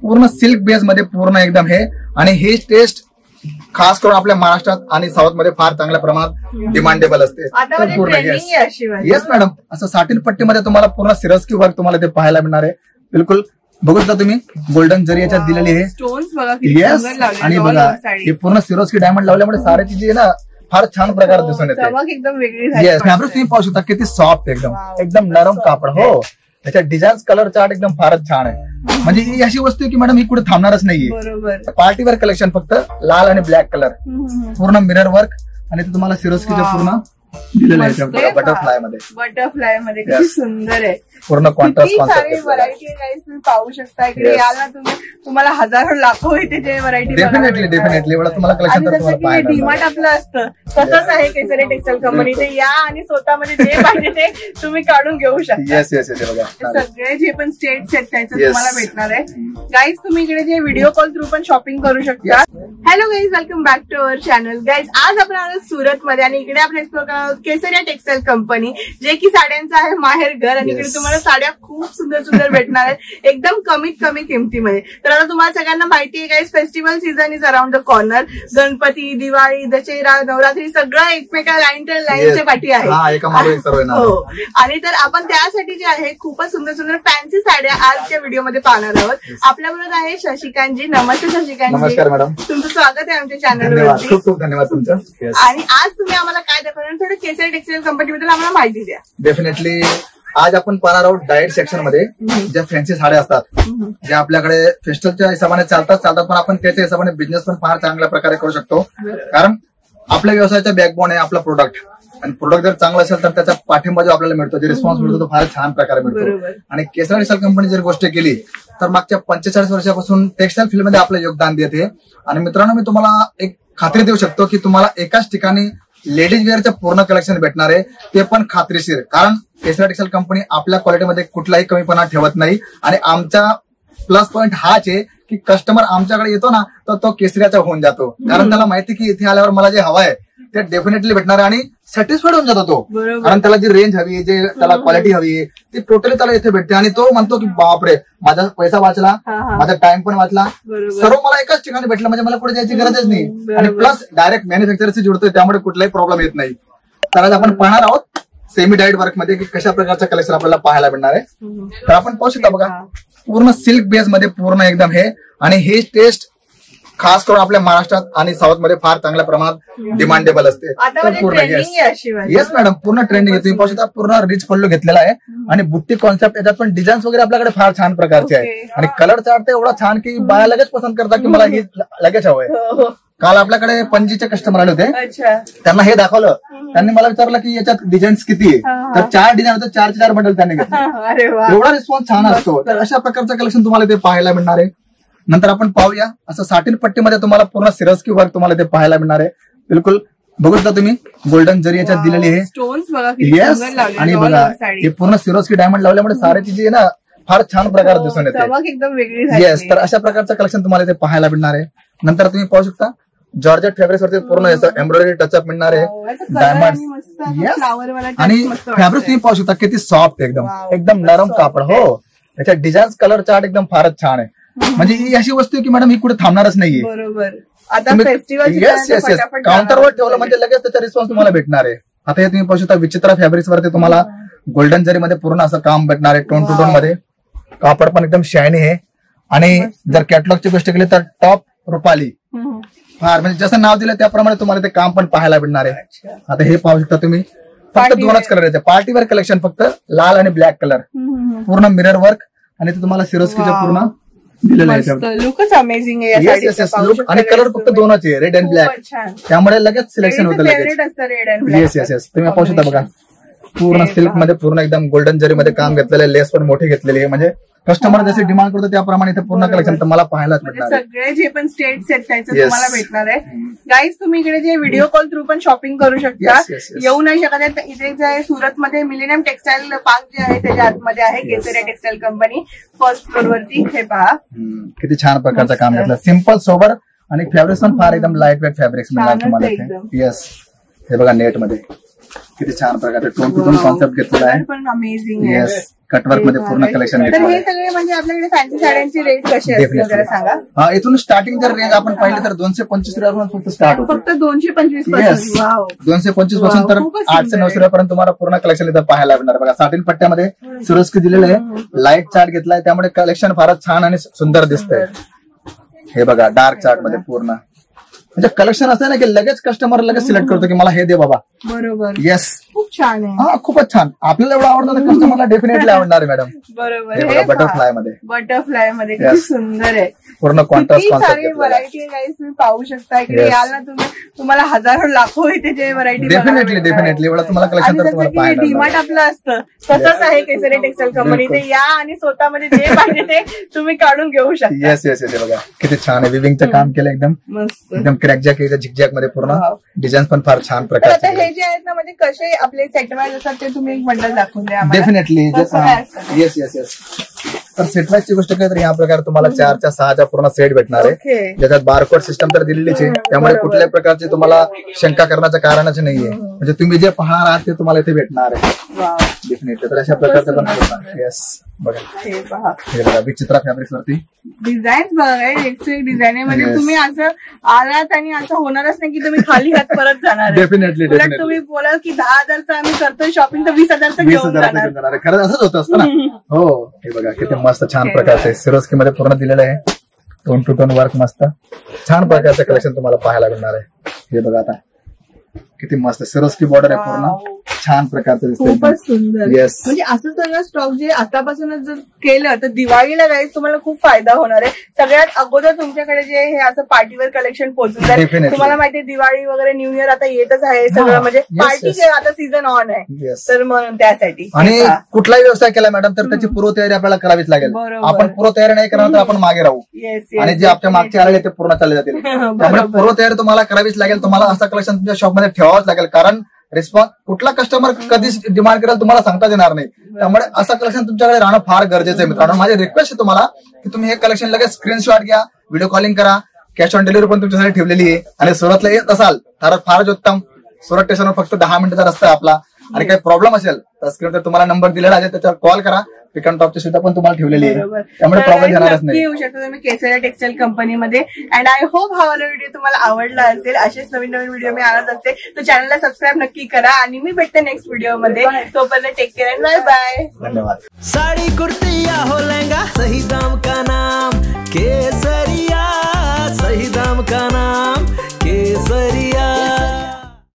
पूर्ण silk base मध्ये पूर्ण एकदम हे, आणि ही टेस्ट खास करून आपल्या महाराष्ट्रात आणि साऊथ मध्ये फार चांगल्या प्रमाणात डिमांडेबल असते. येस मॅडम, असं साटीन पट्टीमध्ये तुम्हाला पूर्ण सिरस्की वर्क तुम्हाला ते पाहायला मिळणार आहे. बिलकुल बघू शकता तुम्ही, गोल्डन जरी याच्यात दिलेली आहे. येस, आणि बघा हे पूर्ण सिरोस्की डायमंड लावल्यामुळे साऱ्याची जी आहे ना फार छान प्रकारे दिसून येते. येस, फॅब्रिक तुम्ही पाहू शकता किती सॉफ्ट, एकदम नरम कापड. हो, त्याच्या डिझाईन कलर चार्ट एकदम फारच छान आहे. म्हणजे ही अशी वस्तू आहे की मॅडम ही कुठे थांबणारच नाहीये. पार्टीवेअर कलेक्शन फक्त लाल आणि ब्लॅक कलर, पूर्ण मिरर वर्क, आणि ते तुम्हाला सिरोस्कीच्या पूर्ण दिलेलं आहे बटरफ्लाय किती सुंदर आहे. पूर्ण कॉन्ट्रास्ट व्हरायटी तुम्ही पाहू शकता. इकडे याल ना तुम्ही, तुम्हाला हजारो लाखो इथे जे व्हरायटी डेफिनेटली एवढं तुम्हाला कलेक्शन डीमार्ट आपलं असतं तसंच आहे केसरी टेक्सटाईल कंपनी. ते या आणि स्वतःमध्ये जे पाहिजे ते तुम्ही काढून घेऊ शकता. येस येस येस, सगळे जे पण स्टेट सेट त्याचं तुम्हाला भेटणार आहे. गाईज तुम्ही इकडे जे व्हिडिओ कॉल थ्रू पण शॉपिंग करू शकता. Hello guys, welcome back to our channel. Guys आज आपण आलो सुरत मध्ये, आणि इकडे आपण एक्सप्लोर करणार आहोत केसरिया टेक्सटाईल कंपनी, जे की साड्यांचं आहे माहेर घर. आणि इकडे तुम्हाला साड्या खूप सुंदर सुंदर भेटणार आहेत एकदम कमीत कमी किमतीमध्ये. तर आता तुम्हाला सगळ्यांना माहिती आहे guys, festival season is around the corner. Ganpati, Diwali, Dussehra, Navratri सगळं एकमेका लाईनच्या पाठी आहे. हो, आणि तर आपण त्यासाठी जे आहे खूपच सुंदर सुंदर फॅन्सी साड्या आजच्या व्हिडिओमध्ये पाहणार आहोत. आपल्याबरोबर आहे शशिकांतजी. नमस्ते शशिकांतजी. नमस्कार मॅडम, तुमचं स्वागत आहे आमच्या चॅनलवरती. खूप खूप धन्यवाद तुमचं. आणि आज तुम्ही आम्हाला काय दाखवणार, थोडं केसरी टेक्सटाईल कंपनीबद्दल आम्हाला माहिती द्या. डेफिनेटली आज आपण पाहणार आहोत डाएट सेक्शन मध्ये ज्या फॅन्सी साड्या असतात, ज्या आपल्याकडे फेस्टिवलच्या हिशोबाने चालतात, पण आपण त्याच्या हिशोबाने बिझनेस पण फार चांगल्या प्रकारे करू शकतो. कारण आपल्या व्यवसायाचा बॅकबोन आहे आपला प्रोडक्ट, आणि प्रोडक्ट जर चांगला असेल तर त्याचा पाठिंबा जो आपल्याला मिळतो, जे रिस्पॉन्स मिळतो तो फार छान प्रकारे मिळतो. आणि केसरी टेक्सटाईल कंपनी जर गोष्ट केली तर मागच्या 45 वर्षापासून टेक्सटाईल फील्डमध्ये आपलं योगदान देते. आणि मित्रांनो, मी तुम्हाला एक खात्री देऊ शकतो की तुम्हाला एकाच ठिकाणी लेडीज वेअरचं पूर्ण कलेक्शन भेटणार आहे, ते पण खात्रीशीर. कारण केसरी टेक्सटाईल कंपनी आपल्या क्वालिटीमध्ये कुठलाही कमीपणा ठेवत नाही. आणि आमचा प्लस पॉईंट हाच आहे की कस्टमर आमच्याकडे येतो ना तर तो केसरीचा होऊन जातो. कारण त्याला माहिती की इथे आल्यावर मला जे हवं आहे ते डेफिनेटली भेटणार आहे, आणि सॅटिस्फाईड होऊन जातो तो. कारण त्याला जी रेंज हवी, जे त्याला क्वालिटी हवी आहे ती टोटली त्याला इथे भेटते. आणि तो म्हणतो की बापरे, माझा पैसा वाचला, माझा टाइम पण वाचला, सर्व मला एकाच ठिकाणी भेटलं, म्हणजे मला पुढे जायची गरजच नाही. आणि प्लस डायरेक्ट मॅन्युफॅक्चरशी जुडतोय, त्यामुळे कुठलाही प्रॉब्लेम येत नाही. तर आज आपण पाहणार आहोत सेमी डाएट वर्क मध्ये की कशा प्रकारचं कलेक्शन आपल्याला पाहायला मिळणार आहे. तर आपण पाहू शकता बघा, पूर्ण सिल्क बेस मध्ये पूर्ण एकदम हे, आणि ही टेस्ट खास करून आपल्या महाराष्ट्रात आणि साऊथ मध्ये फार चांगल्या प्रमाणात डिमांडेबल असते. पूर्ण येस मॅडम, पूर्ण ट्रेंडिंग आहे. तुम्ही पाहू शकता पूर्ण रिच पल्लू घेतलेला आहे, आणि बुट्टी कॉन्सेप्ट, याच्यात पण डिझाईन्स वगैरे आपल्याकडे फार छान प्रकारचे आहे. आणि कलर चार्ट एवढा छान की बाया लगेच पसंत करतात की मला हे लगेच हवंय. काल आपल्याकडे पणजीचे कस्टमर आले होते, त्यांना हे दाखवलं, त्यांनी मला विचारलं की याच्यात डिझाईन्स किती आहे, तर 4 डिझाईन होते, 4 बंडल त्यांनी घेतले. एवढा रिस्पॉन्स छान असतो. तर अशा प्रकारचं कलेक्शन तुम्हाला ते पाहायला मिळणार आहे. नंतर आपण पाहूया, असं साटीन पट्टीमध्ये तुम्हाला पूर्ण सिरस्की वर्क तुम्हाला ते पाहायला मिळणार आहे. बिलकुल बघू शकता तुम्ही, गोल्डन जरी याच्यात दिलेली आहे. येस, आणि बघा हे पूर्ण सिरोस्की डायमंड लावल्यामुळे साऱ्याची जी आहे ना फार छान प्रकारे दिसून येते. येस, तर अशा प्रकारचं कलेक्शन तुम्हाला ते पाहायला मिळणार आहे. नंतर तुम्ही पाहू शकता जॉर्जेट फॅब्रिक्स वरती पूर्ण एम्ब्रॉयडरी टचअप मिळणार आहे, डायमंड. येस, आणि फॅब्रिक तुम्ही पाहू शकता किती सॉफ्ट, एकदम नरम कापड. हो, त्याच्या डिझाईन कलर चार्ट एकदम फारच छान आहे. म्हणजे ही अशी वस्तू आहे की मॅडम ही कुठे थांबणारच नाहीये. येस येस येस, काउंटरवर ठेवलं म्हणजे लगेच त्याचा रिस्पॉन्स तुम्हाला भेटणार आहे. आता हे तुम्ही पाहू शकता विचित्रा फॅब्रिक्स वरती तुम्हाला गोल्डन जरी मध्ये पूर्ण असं काम भेटणार आहे, टोन टू टोन मध्ये. कापड पण एकदम शायनी आहे. आणि जर कॅटलॉगची गोष्ट केली तर टॉप रुपाली, फार म्हणजे जसं नाव दिलं त्याप्रमाणे तुम्हाला ते काम पण पाहायला भेटणार आहे. आता हे पाहू शकता तुम्ही, फक्त 2च कलर येते. पार्टीवेअर कलेक्शन फक्त लाल आणि ब्लॅक कलर, पूर्ण मिरर वर्क, आणि ते तुम्हाला सिरोस्कीच्या पूर्ण दिलेलं आहे. लुकच अमेझिंग आहे. लुक आणि कलर फक्त 2च आहे, रेड अँड ब्लॅक, त्यामुळे लगेच सिलेक्शन होतं लगेच. येस येस येस, तुम्ही पाहू शकता बघा, पूर्ण सिल्क मध्ये पूर्ण एकदम गोल्डन जरी मध्ये काम घेतलेलं आहे, लेस पण मोठी घेतलेली आहे. म्हणजे कस्टमर जसे डिमांड करतो त्याप्रमाणे इथे पूर्ण कलेक्शन तुम्हाला पाहायला भेटणार आहे. सगळे जे पण स्टेट सेट त्याचं तुम्हाला भेटणार आहे. गाईज तुम्ही इकडे जे व्हिडिओ कॉल थ्रू पण शॉपिंग करू शकता. येऊ नाही शकत इथे जे आहे सुरतमध्ये मिलेनियम टेक्सटाईल पार्क जे आहे त्याच्या आतमध्ये आहे केसरिया टेक्सटाईल कंपनी, फर्स्ट फ्लोर वरती. हे पहा किती छान प्रकारचं काम घेतलं, सिम्पल सोबर, आणि फॅब्रिक्स पण फार एकदम लाईट वेट फॅब्रिक्स मिळणार तुम्हाला. येस, हे बघा नेट मध्ये किती छान प्रकारे टोन टू टोन कॉन्सेप्ट घेतलेला आहे. पण अमेझिंग आहे. येस, कटवर्क मध्ये पूर्ण कलेक्शन तर घेतलेलं हे आहे. सगळे म्हणजे आपल्याकडे फॅन्सी साड्यांची रेट कशी असते वगैरे सांगा. हा, इथून स्टार्टिंग जर रेंज आपण पाहिली तर 225 रुपयापासून फक्त स्टार्ट होतो. फक्त 225 येस, 225 पासून तर 800-900 रुपयापर्यंत तुम्हाला पूर्ण कलेक्शन इथं पाहायला मिळणार. बघा साटिन पट्ट्यामध्ये सिरोस्की दिलेलं आहे, लाईट चार्ट घेतलाय, त्यामुळे कलेक्शन फारच छान आणि सुंदर दिसतंय. हे बघा डार्क चार्ट मध्ये पूर्ण म्हणजे कलेक्शन असं ना की लगेच कस्टमर लगेच सिलेक्ट करतो की मला हे दे बाबा. बरोबर. येस, खूप छान आहे. हा खूपच छान. आपल्याला एवढं आवडतं तर कस्टमरला डेफिनेटली आवडणार आहे मॅडम. बरोबर. हे बटरफ्लाय मध्ये, बटरफ्लाय मध्ये किती सुंदर आहे. पूर्ण कॉन्ट्रास्ट किती कॉन्सेप्ट सारी व्हरायटी आहे गाईस, तुम्ही पाहू शकता. इकडे Yes. याल ना तुम्हाला हजारो लाखो इथे जे व्हरायटी डेफिनेटली एवढं तुम्हाला कलेक्शन तर तुम्हाला पाहायला डीमार्ट आपलं असतं तसंच आहे केसरी टेक्सटाईल कंपनी. ते या आणि स्वतःमध्ये जे पाहिजे ते तुम्ही काढून घेऊ शकता. Yes yes yes. बघा किती छान आहे, विविंगचं काम केलं एकदम मस्त. एकदम क्रॅकजॅक झिकजॅक मध्ये पूर्ण Wow. डिझाईन पण फार छान तर आता प्रकारचे. हे जे आहेत ना म्हणजे कसे आपले सेट वाईज असतात ते तुम्ही एक बंडल दाखवून द्या आम्हाला. डेफिनेटली. कसं काय असतं? Yes yes yes. तर सेटवाईजची गोष्ट काय तर या प्रकारे तुम्हाला 4च्या 6च्या पूर्ण सेट भेटणार आहे, Okay. ज्याच्यात बारकोड सिस्टम तर दिलेलीच आहे, त्यामुळे बरोबर. कुठल्याही प्रकारची तुम्हाला शंका करण्याचं कारणच नाहीये. म्हणजे तुम्ही जे पाहणार आहात ते तुम्हाला इथे भेटणार आहे. Wow. डेफिनेटली. तर अशा प्रकारचं पण येस. बघा हे पहा हे बघा विचित्रा फॅब्रिक्स वरती डिझाईन बघा, एक से एक डिझाईन आहे. म्हणजे Yes. तुम्ही असं आलात आणि असं होणारच नाही की तुम्ही खाली हात परत जाणार आहे. डेफिनेटली उलट डेफिनेटली. तुम्ही बोलाल की 10,000चं आम्ही करतोय शॉपिंग तर 20,000चं 20,000 घेऊन जाणार. घेऊन जाणार आहे. खरंच असंच होतं असतं ना. हो, हे बघा किती मस्त छान प्रकारचे सिरोस्की मध्ये पूर्ण दिलेलं आहे. टोन टू टोन वर्क मस्त छान प्रकारचं कलेक्शन तुम्हाला पाहायला मिळणार आहे. हे बघा आता किती मस्त सिरोस्की बॉर्डर आहे, पूर्ण Wow. छान प्रकारचं खूपच दिसतंय. सुंदर. Yes. म्हणजे असं सगळं स्टॉक जे आतापासूनच जर केलं तर दिवाळीला गाईस तुम्हाला खूप फायदा होणार आहे. सगळ्यात अगोदर तुमच्याकडे जे हे असं पार्टीवर कलेक्शन पोहोचून जाईल. Definitely. तुम्हाला माहितीये दिवाळी वगैरे न्यू इयर आता येतच आहे सगळं, हा. म्हणजे Yes, पार्टी yes. आता सीझन ऑन आहे. Yes. तर म्हणून त्यासाठी आणि हा. कुठलाही व्यवसाय केला मॅडम तर त्याची पूर्वतयारी आपल्याला करावीच लागेल. बरोबर. आपण पूर्वतयारी नाही करणार तर आपण मागे राहू Yes, yes, आणि जे आपल्या मागचे आलेले ते पूर्ण चालले जातील. त्यामुळे पूर्वतयारी तुम्हाला करावीच लागेल. तुम्हाला असं कलेक्शन तुमच्या शॉपमध्ये ठेवावंच लागेल, कारण रिस्पॉन्स कुठला कस्टमर कधीच डिमांड करेल तुम्हाला सांगता येणार नाही. त्यामुळे असं कलेक्शन तुमच्याकडे राहणं फार गरजेचं आहे मित्रांनो. माझी रिक्वेस्ट आहे तुम्हाला की तुम्ही हे कलेक्शन लगेच स्क्रीनशॉट घ्या, व्हिडिओ कॉलिंग करा, कॅश ऑन डिलिव्हरी पण तुमच्यासाठी ठेवलेली आहे. आणि सुरतला येत असाल तर फारच उत्तम. सुरत स्टेशनवर फक्त 10 मिनिटाचा रस्ता आहे आपला. आणि काही प्रॉब्लेम असेल तर स्क्रीनवर तुम्हाला नंबर दिलेला आहे, त्याच्यावर कॉल करा. पिक अँड ड्रॉपची सुविधा पण तुम्हाला ठेवलेली आहे, बरोबर. त्यामुळे तर प्रॉब्लेम येणारच नक्की नाही. येऊ शकता तुम्ही केसरी टेक्सटाईल कंपनीमध्ये. अँड आय होप हा व्हिडिओ तुम्हाला आवडला असेल. असेच नवीन नवीन व्हिडिओ मी आणत असते, तर चॅनलला सबस्क्राईब नक्की करा. आणि मी भेटते नेक्स्ट व्हिडिओमध्ये. तोपर्यंत take care and bye bye. धन्यवाद. साड़ी कुर्ती या हो लहंगा, सही दाम का नाम केसरिया, सही दाम का नाम